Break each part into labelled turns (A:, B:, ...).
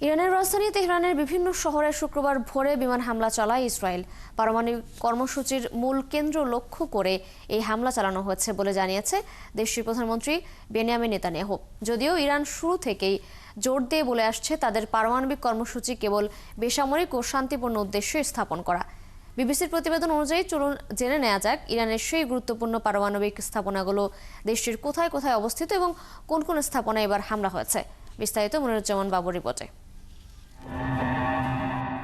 A: ইরানের রাজধানী তেহরানের বিভিন্ন শহরে শুক্রবার ভোরে বিমান হামলা চালায় ইসরায়েল। পারমাণবিক কর্মসূচির মূল কেন্দ্র লক্ষ্য করে এই হামলা চালানো হয়েছে বলে জানিয়েছে দেশটির প্রধানমন্ত্রী বেনিয়ামিন নেতানিয়াহু। যদিও ইরান শুরু থেকেই জোর দিয়ে বলে আসছে তাদের পারমাণবিক কর্মসূচি কেবল বেসামরিক ও শান্তিপূর্ণ উদ্দেশ্যে স্থাপন করা। বিবিসির প্রতিবেদন অনুযায়ী চলুন জেনে নেওয়া যাক ইরানের সেই গুরুত্বপূর্ণ পারমাণবিক স্থাপনাগুলো দেশটির কোথায় কোথায় অবস্থিত এবং কোন কোন স্থাপনায় এবার হামলা হয়েছে। বিস্তারিত মনিরুজ্জামান বাবুর রিপোর্টে।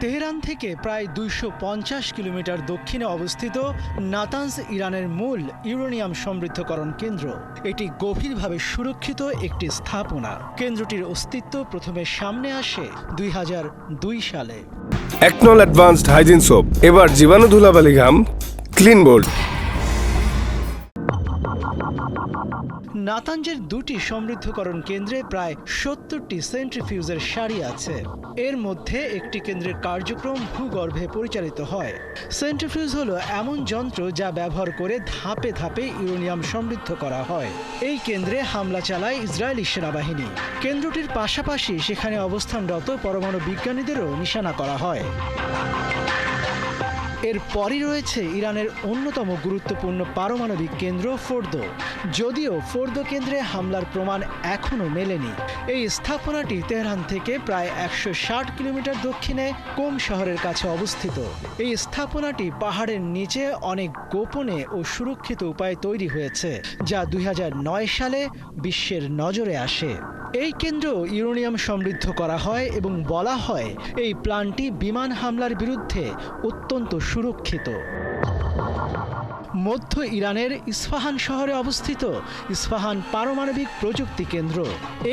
B: তেহরান থেকে প্রায় 250 কিলোমিটার দক্ষিণে অবস্থিত নাতানজ ইরানের মূল ইউরেনিয়াম সমৃদ্ধকরণ কেন্দ্র। এটি গভীরভাবে সুরক্ষিত একটি স্থাপনা। কেন্দ্রটির অস্তিত্ব প্রথমে সামনে আসে 2002 সালে।
C: একনল অ্যাডভান্সড হাইজিন সোপ এবার জীবাণু ধুলাবালি ঘাম ক্লিন বোল্ড।
B: নাতানজের দুটি সমৃদ্ধকরণ কেন্দ্রে প্রায় 70টি সেন্ট্রিফিউজের সারি আছে। এর মধ্যে একটি কেন্দ্রের কার্যক্রম ভূগর্ভে পরিচালিত হয়। সেন্ট্রিফিউজ হলো এমন যন্ত্র যা ব্যবহার করে ধাপে ধাপে ইউরেনিয়াম সমৃদ্ধ করা হয়। এই কেন্দ্রে হামলা চালায় ইসরায়েলি সেনাবাহিনী। কেন্দ্রটির পাশাপাশি সেখানে অবস্থানরত পরমাণু বিজ্ঞানীদেরও নিশানা করা হয়। এরপরই রয়েছে ইরানের অন্যতম গুরুত্বপূর্ণ পারমাণবিক কেন্দ্র ফোর্দো। যদিও ফোর্দো কেন্দ্রে হামলার প্রমাণ এখনও মেলেনি। এই স্থাপনাটি তেহরান থেকে প্রায় 160 কিলোমিটার দক্ষিণে কোম শহরের কাছে অবস্থিত। এই স্থাপনাটি পাহাড়ের নিচে অনেক গোপনে ও সুরক্ষিত উপায়ে তৈরি হয়েছে, যা 2009 সালে বিশ্বের নজরে আসে। এই কেন্দ্র ইউরেনিয়াম সমৃদ্ধ করা হয় এবং বলা হয় এই প্ল্যান্টটি বিমান হামলার বিরুদ্ধে অত্যন্ত সুরক্ষিত। মধ্য ইরানের ইস্পাহান শহরে অবস্থিত ইস্পাহান পারমাণবিক প্রযুক্তি কেন্দ্র।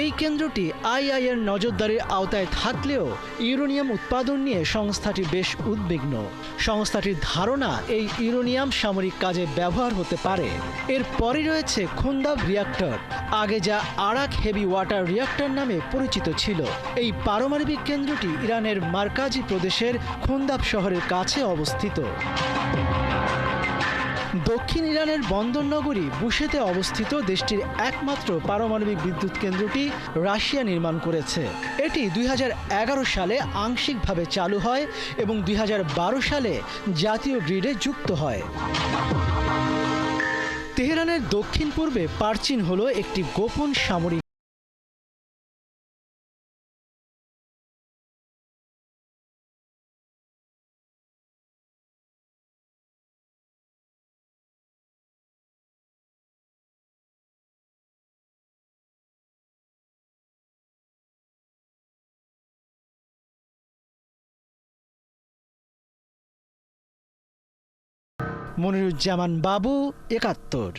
B: এই কেন্দ্রটি আইআইএর নজরদারির আওতায় থাকলেও ইউরেনিয়াম উৎপাদন নিয়ে সংস্থাটি বেশ উদ্বিগ্ন। সংস্থাটির ধারণা এই ইউরেনিয়াম সামরিক কাজে ব্যবহার হতে পারে। এরপরই রয়েছে খুন্দাব রিয়াক্টর, আগে যা আরাক হেভি ওয়াটার রিয়াক্টর নামে পরিচিত ছিল। এই পারমাণবিক কেন্দ্রটি ইরানের মার্কাজি প্রদেশের খুন্দাব শহরের কাছে অবস্থিত। দক্ষিণ ইরানের বন্দর নগরী বুশেতে অবস্থিত দেশটির একমাত্র পারমাণবিক বিদ্যুৎ কেন্দ্রটি রাশিয়া নির্মাণ করেছে। এটি 2011 সালে আংশিকভাবে চালু হয় এবং 2012 সালে জাতীয় গ্রিডে যুক্ত হয়। তেহরানের দক্ষিণ পূর্বে পারচিন হলো একটি গোপন সামরিক মনিরুজ্জামান বাবু, 71।